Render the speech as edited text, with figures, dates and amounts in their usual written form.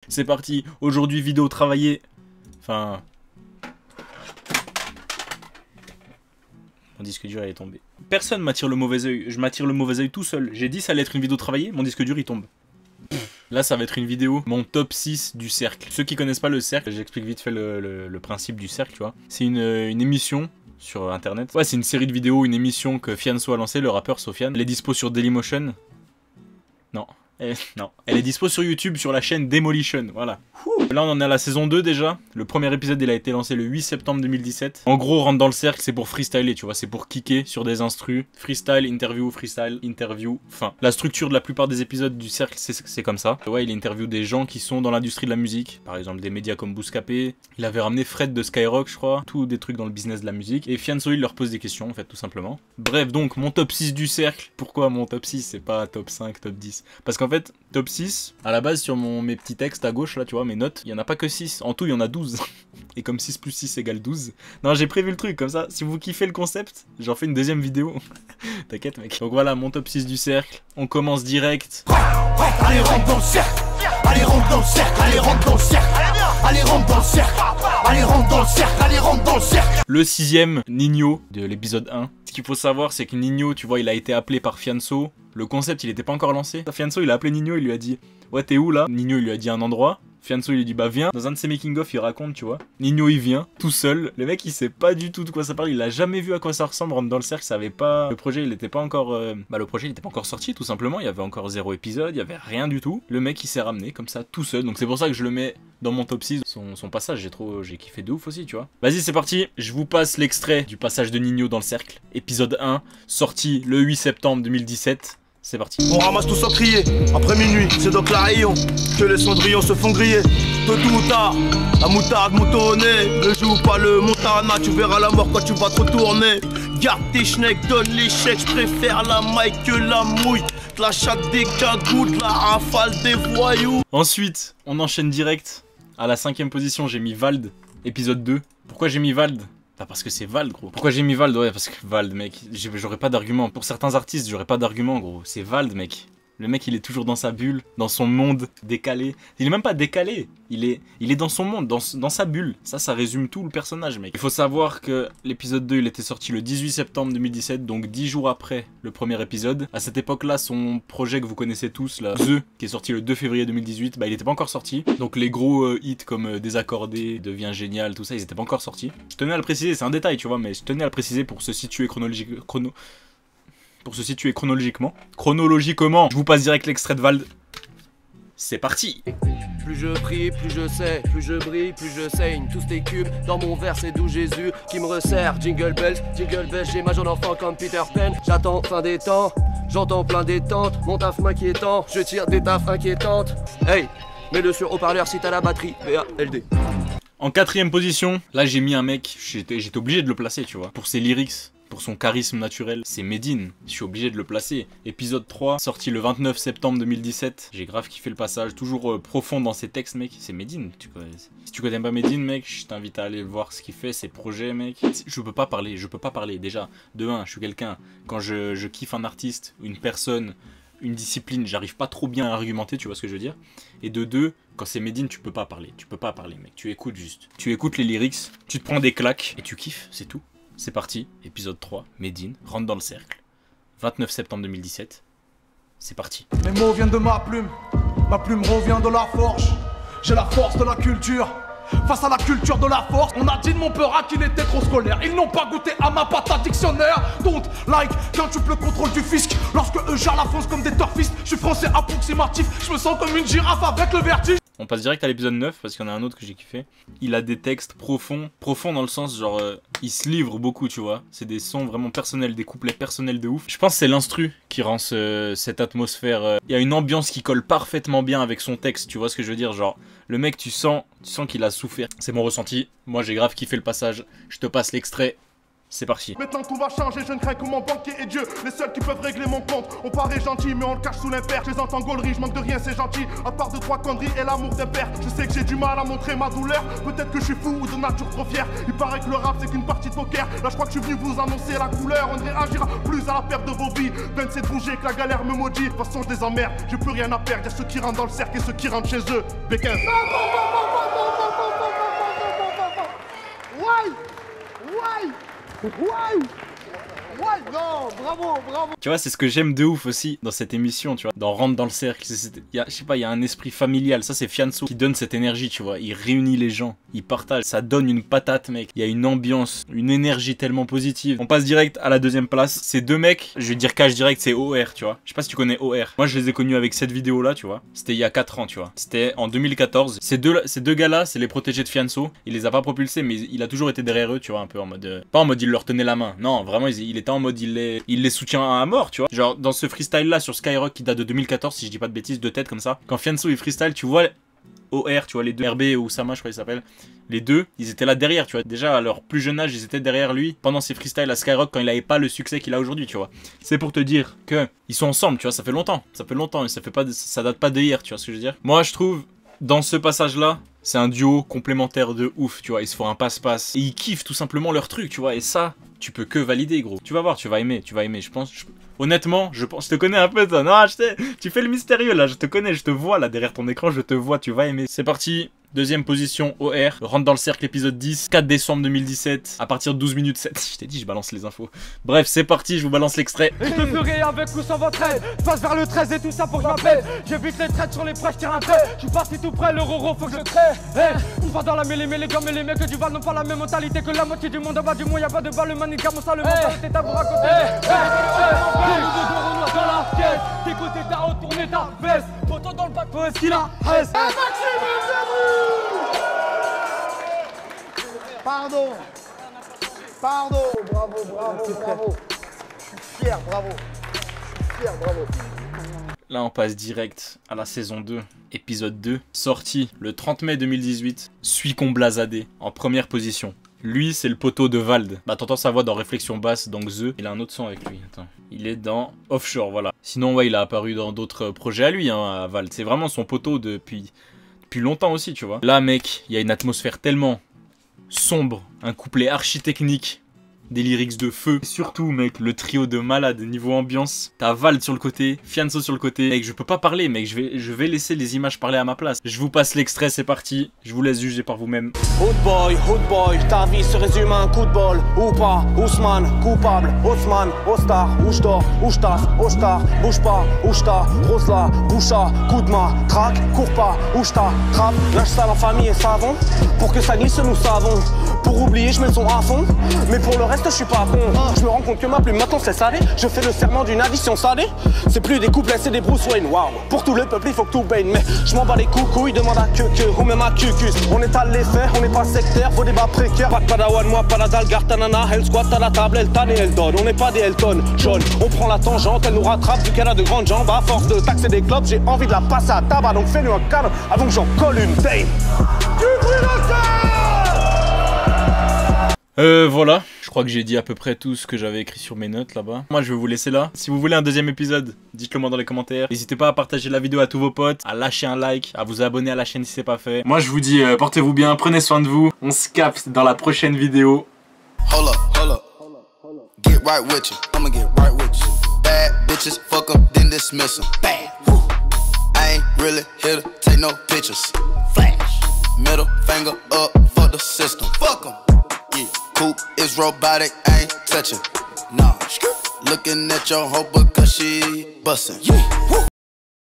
C'est parti, aujourd'hui vidéo travaillée. Enfin... Mon disque dur il est tombé. Personne m'attire le mauvais oeil, je m'attire le mauvais oeil tout seul. J'ai dit ça allait être une vidéo travaillée, mon disque dur il tombe. Là ça va être une vidéo, mon top 6 du cercle. Ceux qui connaissent pas le cercle, j'explique vite fait le principe du cercle, tu vois. C'est une émission sur internet. Ouais, c'est une série de vidéos, une émission que Fianso a lancé, le rappeur Sofiane. Elle est dispo sur Dailymotion. Non. Non, elle est dispo sur YouTube sur la chaîne Demolition, voilà. Là on en est à la saison 2 déjà. Le premier épisode il a été lancé le 8 septembre 2017. En gros, rentre dans le cercle, c'est pour freestyler, tu vois, c'est pour kicker sur des instrus. Freestyle, interview, fin. La structure de la plupart des épisodes du cercle, c'est comme ça. Ouais, il interview des gens qui sont dans l'industrie de la musique. Par exemple, des médias comme Bouscapé. Il avait ramené Fred de Skyrock, je crois. Tous des trucs dans le business de la musique. Et Fianso, il leur pose des questions, en fait, tout simplement. Bref, donc, mon top 6 du cercle. Pourquoi mon top 6, c'est pas top 5, top 10? Parce qu'en fait, top 6, à la base sur mes petits textes à gauche là, tu vois, mes notes, il y en a pas que 6, en tout il y en a 12. Et comme 6 plus 6 égale 12. Non, j'ai prévu le truc comme ça, si vous kiffez le concept, j'en fais une deuxième vidéo. T'inquiète mec. Donc voilà, mon top 6 du cercle, on commence direct. Allez rentre dans le cercle, allez rentre dans le cercle, allez rentre dans le cercle, allez rentre dans le cercle, allez rentre dans le cercle, allez rentre dans le cercle. Le 6ème, Nino, de l'épisode 1. Ce qu'il faut savoir, c'est que Nino, tu vois, il a été appelé par Fianso. Le concept, il était pas encore lancé. Fianso, il a appelé Nino, il lui a dit « Ouais, t'es où là ?» Nino, il lui a dit un endroit. Fianso, il lui dit « Bah viens ». Dans un de ses making-of, il raconte, tu vois. Nino, il vient, tout seul. Le mec, il sait pas du tout de quoi ça parle. Il a jamais vu à quoi ça ressemble. Rentre dans le cercle, ça avait pas... Le projet, il était pas encore... le projet, il était pas encore sorti, tout simplement. Il y avait encore 0 épisode, il y avait rien du tout. Le mec, il s'est ramené comme ça, tout seul. Donc c'est pour ça que je le mets dans mon top 6. Son passage, j'ai kiffé de ouf aussi, tu vois. Vas-y, c'est parti. Je vous passe l'extrait du passage de Nino dans le cercle. Épisode 1, sorti le 8 septembre 2017. C'est parti. On ramasse tout sans crier, après minuit, c'est donc la rayon, que les cendrillons se font griller. Tôt ou tard, la moutarde moutonnée, ne joue pas le Montana, tu verras la mort quand tu vas te retourner. Garde tes schnecks, donne les chèques, je préfère la maille que la mouille. De la chatte des cagoules, de la rafale des voyous. Ensuite, on enchaîne direct. À la 5ème position, j'ai mis Vald, épisode 2. Pourquoi j'ai mis Vald ? Bah parce que c'est Vald, gros. Pourquoi j'ai mis Vald? Ouais, parce que Vald, mec, j'aurais pas d'argument. Pour certains artistes, j'aurais pas d'argument, gros. C'est Vald, mec. Le mec, il est toujours dans sa bulle, dans son monde décalé. Il est même pas décalé. Il est dans son monde, dans sa bulle. Ça résume tout le personnage, mec. Il faut savoir que l'épisode 2, il était sorti le 18 septembre 2017, donc 10 jours après le premier épisode. À cette époque-là, son projet que vous connaissez tous, là, The, qui est sorti le 2 février 2018, bah il était pas encore sorti. Donc les gros hits comme Désaccordé, Devient Génial, tout ça, ils étaient pas encore sortis. Je tenais à le préciser, c'est un détail, tu vois, mais je tenais à le préciser pour se situer chronologiquement. Je vous passe direct l'extrait de Vald. C'est parti. Plus je prie, plus je sais, plus je brille, plus je saigne. Tous tes cubes, dans mon verre c'est d'où Jésus qui me resserre. Jingle bells, j'ai ma jeune enfant comme Peter Pan. J'attends fin des temps, j'entends plein détentes. Mon taf m'inquiétant, je tire des tafs inquiétantes. Hey, mets-le sur haut-parleur si t'as la batterie, VALD. En 4ème position, là j'ai mis un mec, j'étais obligé de le placer, tu vois, pour ses lyrics. Pour son charisme naturel, c'est Medine, je suis obligé de le placer. Épisode 3, sorti le 29 septembre 2017, j'ai grave kiffé le passage, toujours profond dans ses textes, mec, c'est Medine. Si tu connais pas Medine, mec, je t'invite à aller voir ce qu'il fait, ses projets, mec. Je peux pas parler, déjà. De 1, je suis quelqu'un, quand je kiffe un artiste, une personne, une discipline, j'arrive pas trop bien à argumenter, tu vois ce que je veux dire. Et de 2, quand c'est Medine, tu peux pas parler, mec, tu écoutes juste. Tu écoutes les lyrics, tu te prends des claques, et tu kiffes, c'est tout. C'est parti, épisode 3, Medine, rentre dans le cercle. 29 septembre 2017, c'est parti. Mes mots viennent de ma plume revient de la forge. J'ai la force de la culture, face à la culture de la force. On a dit de mon peur qu'il était trop scolaire. Ils n'ont pas goûté à ma patate dictionnaire. Don't like quand tu peux le contrôle du fisc. Lorsque eux gèrent la France comme des turfistes. Je suis français approximatif, je me sens comme une girafe avec le vertige. On passe direct à l'épisode 9 parce qu'il y en a un autre que j'ai kiffé. Il a des textes profonds dans le sens genre il se livre beaucoup, tu vois. C'est des sons vraiment personnels, des couplets personnels de ouf. Je pense que c'est l'instru qui rend cette atmosphère. Il y a une ambiance qui colle parfaitement bien avec son texte, tu vois ce que je veux dire. Genre le mec tu sens qu'il a souffert. C'est mon ressenti. Moi j'ai grave kiffé le passage. Je te passe l'extrait. C'est parti. Maintenant tout va changer, je ne crains que mon banquier et Dieu. Les seuls qui peuvent régler mon compte. On paraît gentil mais on le cache sous l'impair. Je les entends gaulerie, je manque de rien, c'est gentil. À part de 3 conneries et l'amour d'un père. Je sais que j'ai du mal à montrer ma douleur. Peut-être que je suis fou ou de nature trop fier. Il paraît que le rap c'est qu'une partie de poker. Là je crois que je suis venu vous annoncer la couleur. On réagira plus à la perte de vos vies. 27 bougés que la galère me maudit. De toute façon je les emmerde, j'ai plus rien à perdre. Y'a ceux qui rentrent dans le cercle et ceux qui rentrent chez eux. Béquin. Non, bravo, bravo. Tu vois, c'est ce que j'aime de ouf aussi dans cette émission, tu vois. Dans Rentre dans le cercle, je sais pas, il y a un esprit familial. Ça, c'est Fianso qui donne cette énergie, tu vois. Il réunit les gens, il partage. Ça donne une patate, mec. Il y a une ambiance, une énergie tellement positive. On passe direct à la deuxième place. Ces deux mecs, je vais dire cash direct, c'est OR, tu vois. Je sais pas si tu connais OR. Moi, je les ai connus avec cette vidéo-là, tu vois. C'était il y a 4 ans, tu vois. C'était en 2014. Ces deux gars-là, c'est les protégés de Fianso. Il les a pas propulsés, mais il a toujours été derrière eux, tu vois, un peu en mode... Pas en mode il leur tenait la main. Non, vraiment, il était en mode il les soutient à mort, tu vois. Genre dans ce freestyle là sur Skyrock qui date de 2014 si je dis pas de bêtises, de tête comme ça. Quand Fianso il freestyle, tu vois OR, tu vois les deux, RB ou Sama je crois qu'ils s'appellent. Les deux, ils étaient là derrière, tu vois. Déjà à leur plus jeune âge, ils étaient derrière lui pendant ses freestyles à Skyrock quand il avait pas le succès qu'il a aujourd'hui, tu vois. C'est pour te dire que ils sont ensemble, tu vois, ça fait longtemps et ça date pas d'hier, tu vois ce que je veux dire. Moi je trouve dans ce passage là, c'est un duo complémentaire de ouf, tu vois. Ils se font un passe-passe et ils kiffent tout simplement leur truc, tu vois. Et ça, tu peux que valider, gros. Tu vas voir, tu vas aimer. Je pense. Honnêtement, je te connais un peu, toi. Non, tu fais le mystérieux là. Je te connais, je te vois là derrière ton écran, je te vois. Tu vas aimer. C'est parti. Deuxième position, OR, Rentre dans le cercle, épisode 10, 4 décembre 2017, à partir de 12 minutes 7. Je t'ai dit, je balance les infos. Bref, c'est parti, je vous balance l'extrait. Et je le ferai avec ou sans votre aide. Je passe vers le 13 et tout ça pour que je m'appelle. J'évite les traites sur les prêts, je tire un trait. Je suis parti tout près, le roro, faut que je crée. Une fois dans la mêlée, mais les gars, mais les mecs du Val n'ont pas la même mentalité que la moitié du monde. En bas du monde, y'a pas de balle, le manicam, on sait le mental, t'es à vous raconter. Dans la pièce, t'es côté, t'as retourné ta veste. Poteau dans le bac, faut est-ce qu'il a reste. Pardon, bravo. Je suis fier, bravo. Là, on passe direct à la saison 2, épisode 2, sorti le 30 mai 2018, Suicon Blazadé, en première position. Lui, c'est le poteau de Vald. Bah, t'entends sa voix dans Réflexion Basse, dans The. Il a un autre son avec lui. Attends. Il est dans Offshore, voilà. Sinon, ouais, il a apparu dans d'autres projets à lui, hein, à Vald. C'est vraiment son poteau depuis longtemps aussi, tu vois. Là, mec, il y a une atmosphère tellement sombre, un couplet archi technique, des lyrics de feu. Et surtout, mec, le trio de malades niveau ambiance. T'as Vald sur le côté, Fianso sur le côté. Mec, je peux pas parler, mec, je vais laisser les images parler à ma place. Je vous passe l'extrait, c'est parti. Je vous laisse juger par vous-même. Hood boy, ta vie se résume à un coup de bol. Ou pas, Ousmane, coupable, Osman, Ostar, où j'dors, où j'tasse, Ostar, bouge pas, où j'ta, Rosla, Boucha, coup de main, traque, cours pas, où j'ta, trappe, lâche ça en famille et savon. Pour que ça glisse, nous savons. Pour oublier, je mets le son à fond. Mais pour le reste, je suis pas con. Je me rends compte que ma plume maintenant c'est salé. Je fais le serment d'une addition salée. C'est plus des couplets, c'est des Bruce Wayne. Waouh. Pour tout le peuple, il faut que tout baigne. Mais je m'en bats les coucouilles, demande à que ou même à cucus. On étale les faits, on n'est pas sectaire, vos débats précaires. Pas de padawan, moi, pas la dalle, gartanana. Elle squatte à la table, elle tanne et elle donne. On n'est pas des Elton John. On prend la tangente, elle nous rattrape vu qu'elle a de grandes jambes. À force de taxer des clubs, j'ai envie de la passer à tabac. Donc fais-lui un cadre avant que j'en colle une dame. Voilà, je crois que j'ai dit à peu près tout ce que j'avais écrit sur mes notes là-bas. Moi je vais vous laisser là. Si vous voulez un deuxième épisode, dites-le moi dans les commentaires. N'hésitez pas à partager la vidéo à tous vos potes, à lâcher un like, à vous abonner à la chaîne si c'est pas fait. Moi je vous dis portez-vous bien, prenez soin de vous. On se capte dans la prochaine vidéo. Hold up. Get right with you, I'ma get right with you. Bad bitches, fuck them, then dismiss them. Bang, woo. I ain't really here to take no pictures. Flash, middle finger up for the system. Fuck them. Yeah. Coupe is robotic, I ain't touching. Nah, looking at your hoe because she bustin'. Yeah.